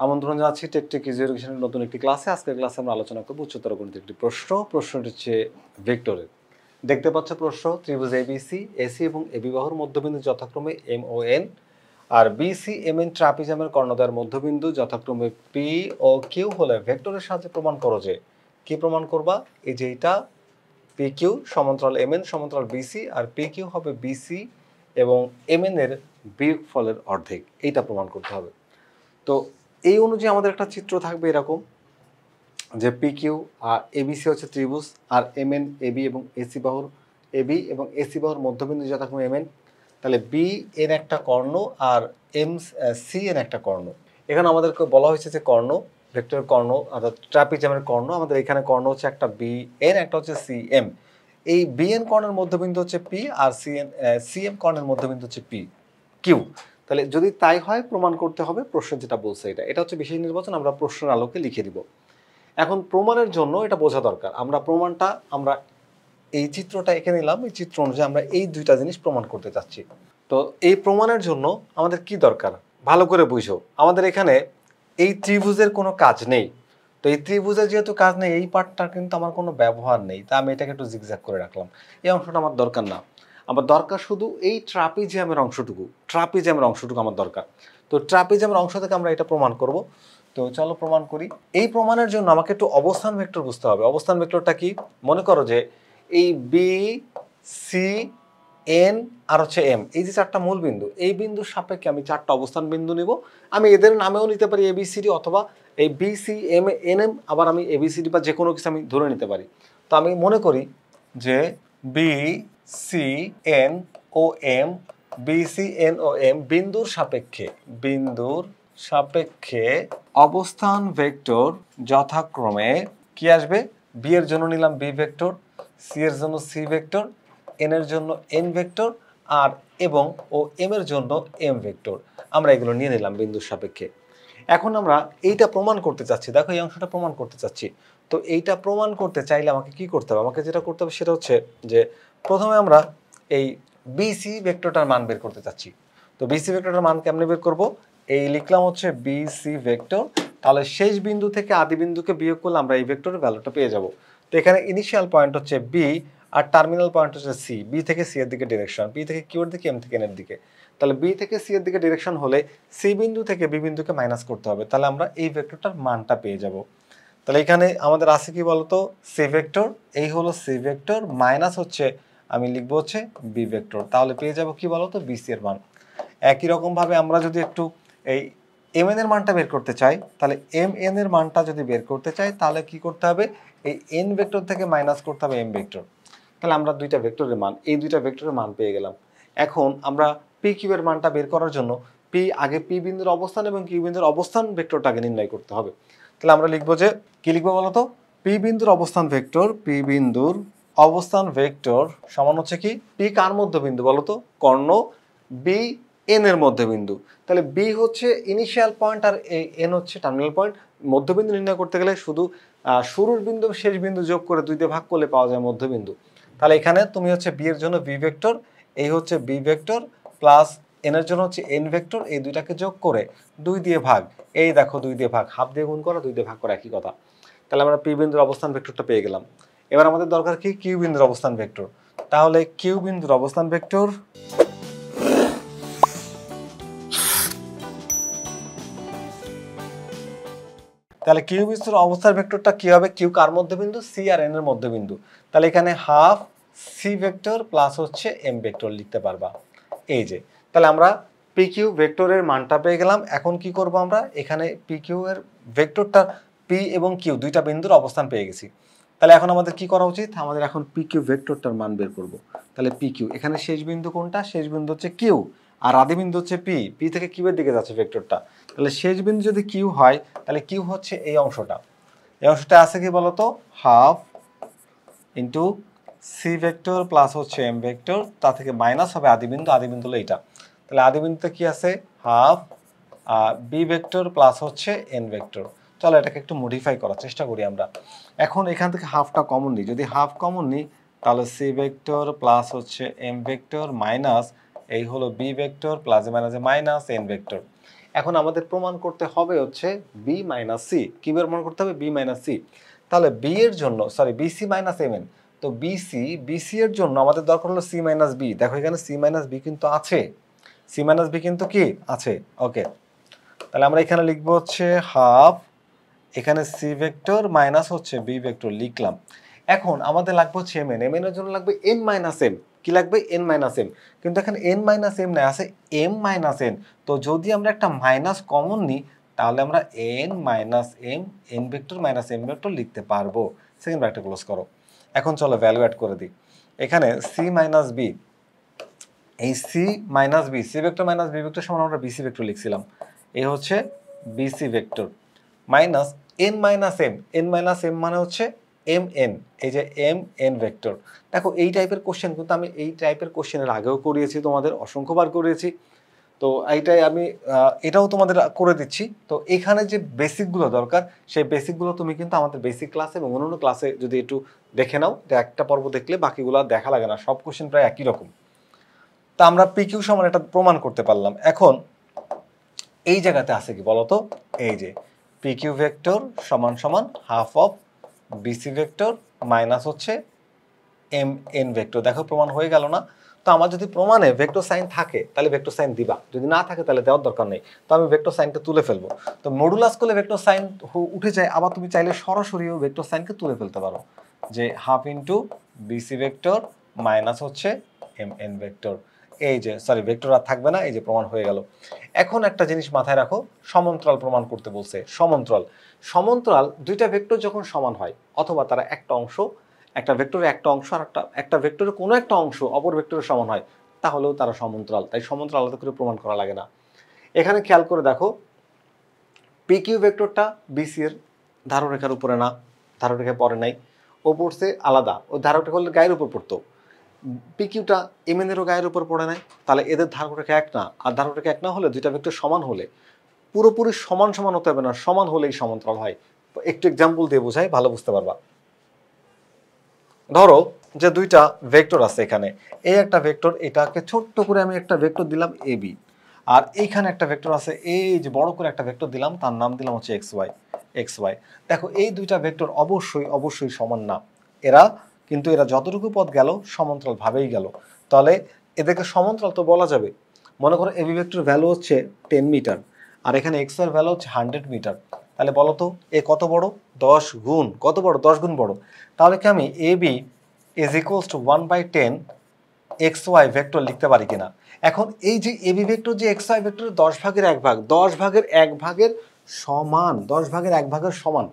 আমন্ত্রণ জানাচ্ছি টেকটেক ইজি এডুকেশনের নতুন একটি ক্লাসে। আজকের ক্লাসে আমরা আলোচনা করব উচ্চতর গণিতের একটি প্রশ্নটি হচ্ছে ভেক্টরের। দেখতে পাচ্ছ প্রশ্ন, ত্রিভুজ এবিসি এসি এবং এবি বাহুর মধ্যবিন্দু যথাক্রমে এম ও এন, আর বিসি এম এন ট্রাপিজামের কর্ণদ্বয়ের মধ্যবিন্দু যথাক্রমে পি ও কিউ হলে ভেক্টরের সাহায্যে প্রমাণ করো যে। কি প্রমাণ করবা? এই যে এটা পি কিউ সমান্তরাল এম এন সমান্তরাল বিসি, আর পি কিউ হবে বিসি এবং এম এন এর বিয়োগফলের অর্ধেক। এইটা প্রমাণ করতে হবে। তো এই অনুযায়ী আমাদের একটা চিত্র থাকবে এরকম, যে পি কিউ আর এবিসি হচ্ছে ত্রিভুজ, আর এম এন এবি এবং এসি বাহুর মধ্যবিন্দু যথাক্রমে এম এন। তাহলে বি এর একটা কর্ণ আর এম সি এর একটা কর্ণ। এখানে আমাদেরকে বলা হয়েছে যে কর্ণ, ভেক্টরের কর্ণ অর্থাৎ ট্রাপিজামের কর্ণ, আমাদের এখানে কর্ণ হচ্ছে একটা বি এন, একটা হচ্ছে সি এম। এই বি এন কর্ণের মধ্যবিন্দু হচ্ছে পি, আর সি এম কর্ণের মধ্যবিন্দু হচ্ছে পি কিউ। তাহলে যদি তাই হয় প্রমাণ করতে হবে, প্রশ্ন যেটা বলছে এটা হচ্ছে বিশেষ নির্বাচন, আমরা প্রশ্নের আলোকে লিখে দিব। এখন প্রমাণের জন্য এটা বোঝা দরকার, আমরা এই চিত্রটা এঁকে নিলাম, এই চিত্র অনুযায়ী আমরা এই দুইটা জিনিস প্রমাণ করতে চাচ্ছি। তো এই প্রমাণের জন্য আমাদের কি দরকার ভালো করে বুঝো। আমাদের এখানে এই ত্রিভুজের কোনো কাজ নেই, তো এই ত্রিভুজের যেহেতু কাজ নেই, এই পার্টটার কিন্তু আমার কোনো ব্যবহার নেই, তা আমি এটাকে একটু জিগজ্যাগ করে রাখলাম। এই অংশটা আমার দরকার না, আমার দরকার শুধু এই ট্রাপিজিয়ামের অংশটুকু আমার দরকার। তো ট্রাপিজিয়ামের অংশ থেকে আমরা এটা প্রমাণ করব। তো চলো প্রমাণ করি। এই প্রমাণের জন্য আমাকে একটু অবস্থান ভেক্টর বুঝতে হবে। অবস্থান ভেক্টরটা কি? মনে করো যে এই বি সি এন আর হচ্ছে এম, এই যে চারটা মূল বিন্দু, এই বিন্দুর সাপেক্ষে আমি চারটা অবস্থান বিন্দু নিব। আমি এদের নামেও নিতে পারি এবিসিডি, অথবা এই B C M N M, আবার আমি এবিসিডি বা যে কোনো কিছু আমি ধরে নিতে পারি। তো আমি মনে করি যে বি সি এন ও এম, বি সি এন ও এম বিন্দুর সাপেক্ষে অবস্থান ভেক্টর যথাক্রমে কি আসবে? বি এর জন্য নিলাম বি ভেক্টর, সি এর জন্য সি ভেক্টর, এন এর জন্য এন ভেক্টর, আর এবং ও এম এর জন্য এম ভেক্টর। আমরা এগুলো নিয়ে নিলাম বিন্দুর সাপেক্ষে। এখন আমরা এইটা প্রমাণ করতে চাচ্ছি, দেখো এই অংশটা প্রমাণ করতে চাচ্ছি। তো এইটা প্রমাণ করতে চাইলে আমাকে কি করতে হবে? আমাকে যেটা করতে হবে সেটা হচ্ছে যে প্রথমে আমরা এই বিসি ভেক্টরটার মান বের করতে চাচ্ছি। তো বিসি ভেক্টরটার মান কেমনে বের করব? এই লিখলাম হচ্ছে বিসি ভেক্টর, তাহলে শেষ বিন্দু থেকে আদি বিন্দুকে বিয়োগ করলে আমরা এই ভেক্টরের ভ্যালুটা পেয়ে যাব। তো এখানে ইনিশিয়াল পয়েন্ট হচ্ছে বি, আর টার্মিনাল পয়েন্ট হচ্ছে সি। বি থেকে সি এর দিকে ডিরেকশন, বি থেকে কিউ এর দিকে, এম থেকে এন এর দিকে। তাহলে বি থেকে সি এর দিকে ডিরেকশন হলে সি বিন্দু থেকে বি বিন্দুকে মাইনাস করতে হবে, তাহলে আমরা এই ভেক্টরটার মানটা পেয়ে যাব। তাহলে এখানে আমাদের আছে কি বলতো? সি ভেক্টর, এই হলো সি ভেক্টর মাইনাস হচ্ছে আমি লিখবো হচ্ছে বি ভেক্টর, তাহলে পেয়ে যাব কি বলতো? বিসি এর মান। একই রকম ভাবে আমরা যদি একটু এই এম এন এর মানটা বের করতে চাই, তাহলে এম এন এর মানটা যদি বের করতে চাই তাহলে কি করতে হবে? এই এন ভেক্টর থেকে মাইনাস করতে হবে এম ভেক্টর। তাহলে আমরা দুইটা ভেক্টরের মান, এই দুইটা ভেক্টরের মান পেয়ে গেলাম। এখন আমরা পি কিউ এর মানটা বের করার জন্য আগে পি বিন্দুর অবস্থান এবং কিউ বিন্দুর অবস্থান ভেক্টরটাকে নির্ণয় করতে হবে। তাহলে আমরা লিখবো যে কি লিখবো বলতো? পি বিন্দুর অবস্থান ভেক্টর সমান হচ্ছে কি? পি কার মধ্যবিন্দু বলতো? কর্ণ বি এন এর মধ্যবিন্দু। তাহলে বি হচ্ছে ইনিশিয়াল পয়েন্ট আর এন হচ্ছে টার্মিনাল পয়েন্ট। মধ্যবিন্দু নির্ণয় করতে গেলে শুধু শুরুর বিন্দু শেষ বিন্দু যোগ করে 2 দিয়ে ভাগ করলে পাওয়া যায় মধ্যবিন্দু। তাহলে এখানে তুমি হচ্ছে বি এর জন্য বি ভেক্টর, এই হচ্ছে বি ভেক্টর, প্লাস এন এর জন্য হচ্ছে এন ভেক্টর, এই দুইটাকে যোগ করে 2 দিয়ে ভাগ, এই দেখো 2 দিয়ে ভাগ, হাফ দিয়ে গুণ করা, 2 দিয়ে ভাগ করা, একই কথা। তাহলে আমরা পি বিন্দুর অবস্থান ভেক্টরটা পেয়ে গেলাম। এবার আমাদের দরকার কি? কিউ বিন্দুর অবস্থান ভেক্টর। তাহলে কিউ বিন্দুর অবস্থান ভেক্টর তাহলে কিউ বিন্দুর অবস্থান ভেক্টরটা কি হবে? কিউ কার মধ্যবিন্দু? সি আর এন এর মধ্যবিন্দু। তাহলে এখানে হাফ সি ভেক্টর প্লাস হচ্ছে এম ভেক্টর লিখতে পারবা। এই যে, তাহলে আমরা পি কিউ ভেক্টরের মানটা পেয়ে গেলাম। এখন কি করব? আমরা এখানে পি কিউ এর ভেক্টরটা, পি এবং কিউ দুইটা বিন্দুর অবস্থান পেয়ে গেছি। তাহলে এখন আমাদের কি করা উচিত? আমাদের এখন পি কিউ ভেক্টরটার মান বের করব। তাহলে পি কিউ, এখানে শেষ বিন্দু কোনটা? শেষ বিন্দু হচ্ছে কিউ, আর আদি বিন্দু হচ্ছে পি। পি থেকে কিউ এর দিকে যাচ্ছে ভেক্টরটা। তাহলে শেষ বিন্দু যদি কিউ হয়, তাহলে কিউ হচ্ছে এই অংশটা। এই অংশটা আছে কি বলতো? Half into C vector plus হচ্ছে এম ভেক্টর, তা থেকে মাইনাস হবে আদি বিন্দু হলো এইটা। তাহলে আদি বিন্দুতে কি আছে? হাফ বি ভেক্টর প্লাস হচ্ছে এন ভেক্টর। চলো এটাকে একটু মডিফাই করার চেষ্টা করি আমরা। এখন এখান থেকে হাফটা কমন নিই, যদি হাফ কমন নিই তাহলে সি ভেক্টর প্লাস হচ্ছে এম ভেক্টর মাইনাস এই হলো বি ভেক্টর প্লাস মাইনাসে মাইনাস এন ভেক্টর। এখন আমাদের প্রমাণ করতে হবে হচ্ছে বি মাইনাস সি। কি প্রমাণ করতে হবে? B minus C. তাহলে বি এর জন্য বিসি মাইনাস এম এন, তো বিসি এর জন্য আমাদের দরকার হলো সি মাইনাস বি। দেখো এখানে সি মাইনাস বি কিন্তু আছে, সি মাইনাস বি কিন্তু কি আছে। ওকে, তাহলে আমরা এখানে লিখবো হচ্ছে হাফ, এখানে সি ভেক্টর মাইনাস হচ্ছে বি ভেক্টর লিখলাম। এখন আমাদের লাগবে হচ্ছে এম এন, এম এন এর জন্য লাগবে এন মাইনাস এম। কি লাগবে? N minus M. কিন্তু এখানে এন মাইনাস এম নাই, আছে এম মাইনাস এন। তো যদি আমরা একটা মাইনাস কমন নিই তাহলে আমরা N minus M, N vector minus M vector লিখতে পারবো। সেকেন্ড ব্র্যাকেট ক্লোজ করো। এখন চলো ভ্যালু অ্যাড করে দিই। এখানে সি মাইনাস বি, এই C minus B, C vector minus B vector সমান আমরা বিসি ভেক্টর লিখছিলাম, এই হচ্ছে BC vector minus N minus M, N minus M মানে হচ্ছে এম এন, এই যে এম এন ভেক্টর। দেখো এই টাইপের কোশ্চেন কিন্তু আমি এই টাইপের কোশ্চেনের আগেও করিয়েছি, তোমাদের অসংখ্যবার করিয়েছি। তো এইটাই আমি এটাও তোমাদের করে দিচ্ছি। তো এখানে যে বেসিকগুলো দরকার সেই বেসিকগুলো তুমি কিন্তু আমাদের বেসিক ক্লাসে এবং অন্যান্য ক্লাসে যদি একটু দেখে নাও, যে একটা পর্ব দেখলে বাকিগুলো দেখা লাগে না, সব কোশ্চেন প্রায় একই রকম। তা আমরা পিকিউ সমান এটা প্রমাণ করতে পারলাম। এখন এই জায়গাতে আছে কি বলতো, এই যে পিকিউ ভেক্টর সমান সমান half of BC vector minus হচ্ছে এম এন ভেক্টর। দেখো প্রমাণ হয়ে গেল না? তো আমার যদি প্রমাণে ভেক্টর সাইন থাকে তাহলে ভেক্টর সাইন দিবা, যদি না থাকে তাহলে দেওয়ার দরকার নেই। তো আমি ভেক্টর সাইনটা তুলে ফেলবো। তো মডুলাস করলে ভেক্টর সাইন উঠে যায়, আবার তুমি চাইলে সরাসরিও ভেক্টর সাইনকে তুলে ফেলতে পারো, যে half into BC vector minus হচ্ছে এম এন ভেক্টর। এই যে ভেক্টর আর থাকবে না, এই যে প্রমাণ হয়ে গেল। এখন একটা জিনিস মাথায় রাখো, সমান্তরাল প্রমাণ করতে বলছে। সমান্তরাল দুইটা ভেক্টর যখন সমান হয় অথবা তারা একটা অংশ, একটা ভেক্টরের একটা অংশ আর একটা ভেক্টরের কোনো একটা অংশ অপর ভেক্টরের সমান হয়, তাহলেও তারা সমান্তরাল। তাই সমান্তরাল আলাদা করে প্রমাণ করা লাগে না। এখানে খেয়াল করে দেখো, পি কিউ ভেক্টরটা বিসি এর ধাররেখার উপরে না, ধাররেখায় পড়ে নাই, ও পড়ছে আলাদা, ও ধাররেখা হলে গায়ের উপর পড়তো। পি কিউটা এম এন এরও গায়ের উপর পড়ে নাই, তাহলে এদের ধাররেখা এক না। আর ধাররেখা এক না হলে, দুইটা ভেক্টর সমান হলে, পুরোপুরি সমান সমান হতে হবে না, সমান হলেই সমান্তরাল হয়। একটু এক্সাম্পল দিয়ে বোঝাই, ভালো বুঝতে পারবা। ধরো যে দুইটা ভেক্টর আছে, এখানে এই একটা ভেক্টর, এটাকে ছোট্ট করে আমি একটা ভেক্টর দিলাম এ বি, আর এইখানে একটা ভেক্টর আছে, এই যে বড় করে একটা ভেক্টর দিলাম, তার নাম দিলাম হচ্ছে এক্স ওয়াই। দেখো এই দুইটা ভেক্টর অবশ্যই সমান না, কিন্তু এরা যতটুকু পথ গেল সমান্তরাল ভাবেই গেল। তাহলে এদেরকে সমান্তরাল তো বলা যাবে। মনে করো এবি ভেক্টর ভ্যালু হচ্ছে 10 মিটার আর এখানে এক্স এর ভ্যালু হচ্ছে 100 মিটার, তাহলে বলো তো এ কত বড়? 10 গুণ। কত বড়? 10 গুণ বড়। তাহলে কি আমি A B is equals to 1/10 x y vector লিখতে পারি কিনা? এখন এই যে এবি ভেক্টর যে এক্স ওয়াই ভেক্টরের 10 ভাগের 1 ভাগ, 10 ভাগের 1 ভাগের সমান, 10 ভাগের 1 ভাগের সমান,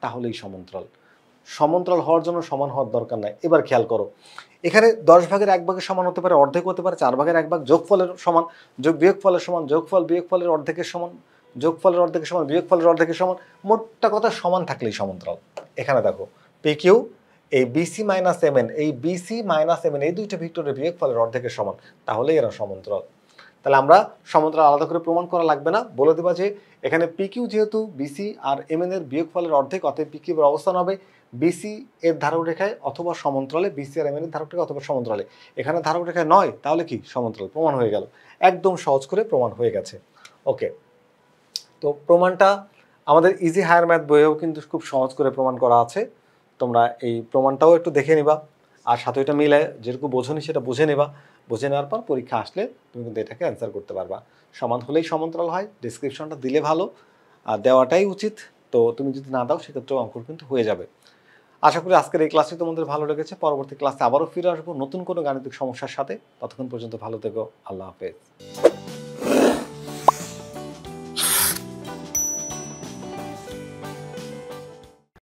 তাহলেই সমান্তরাল। সমান্তরাল হওয়ার জন্য সমান হওয়ার দরকার নাই। এবার খেয়াল করো, এখানে 10 ভাগের 1 ভাগের সমান হতে পারে, অর্ধেক হতে পারে, 4 ভাগের 1 ভাগ, যোগফলের সমান, যোগ বিয়োগফলের সমান, যোগফল বিয়োগফলের অর্ধেকের সমান, যোগফলের অর্ধেকের সমান, বিয়োগফলের অর্ধেকের সমান, মোটটা কথা সমান থাকলেই সমান্তরাল। এখানে দেখো পি কিউ এই বিসি মাইনাস এম এন, এই বিসি মাইনাস এম এন এই দুইটা ভেক্টরের বিয়োগফলের অর্ধেকের সমান, তাহলেই এরা সমান্তরাল। তাহলে আমরা সমান্তরাল আলাদা করে প্রমাণ করা লাগবে না, বলে দেবা যে এখানে পি কিউ যেহেতু বিসি আর এম এন এর বিয়োগফলের অর্ধেক, অতএব পি কিউ এর অবস্থান হবে বিসি এর ধারক রেখায় অথবা সমান্তরালে, বিসি আর এম এন এর ধারক রেখা অথবা সমান্তরালে। এখানে ধারক রেখায় নয়, তাহলে কি সমান্তরাল, প্রমাণ হয়ে গেল। একদম সহজ করে প্রমাণ হয়ে গেছে। ওকে, তো প্রমাণটা আমাদের ইজি হায়ার ম্যাথ বইয়েও কিন্তু খুব সহজ করে প্রমাণ করা আছে। তোমরা এই প্রমাণটাও একটু দেখে নিবা, আর সাথে এটা মিলে যেটুকু বোঝনি সেটা বুঝে নেবা। বুঝে নেওয়ার পর পরীক্ষা আসলে তুমি কিন্তু এটাকে অ্যান্সার করতে পারবা। সমান হলেই সমান্তরাল হয়, ডিসক্রিপশনটা দিলে ভালো, আর দেওয়াটাই উচিত। তো তুমি যদি না দাও সেক্ষেত্রেও অঙ্ক কিন্তু হয়ে যাবে। আশা করি আজকের এই ক্লাসটি তোমাদের ভালো লেগেছে। পরবর্তী ক্লাসে আবারও ফিরে আসবো নতুন কোনো গাণিতিক সমস্যার সাথে। ততক্ষণ পর্যন্ত ভালো থেকো। আল্লাহ হাফেজ।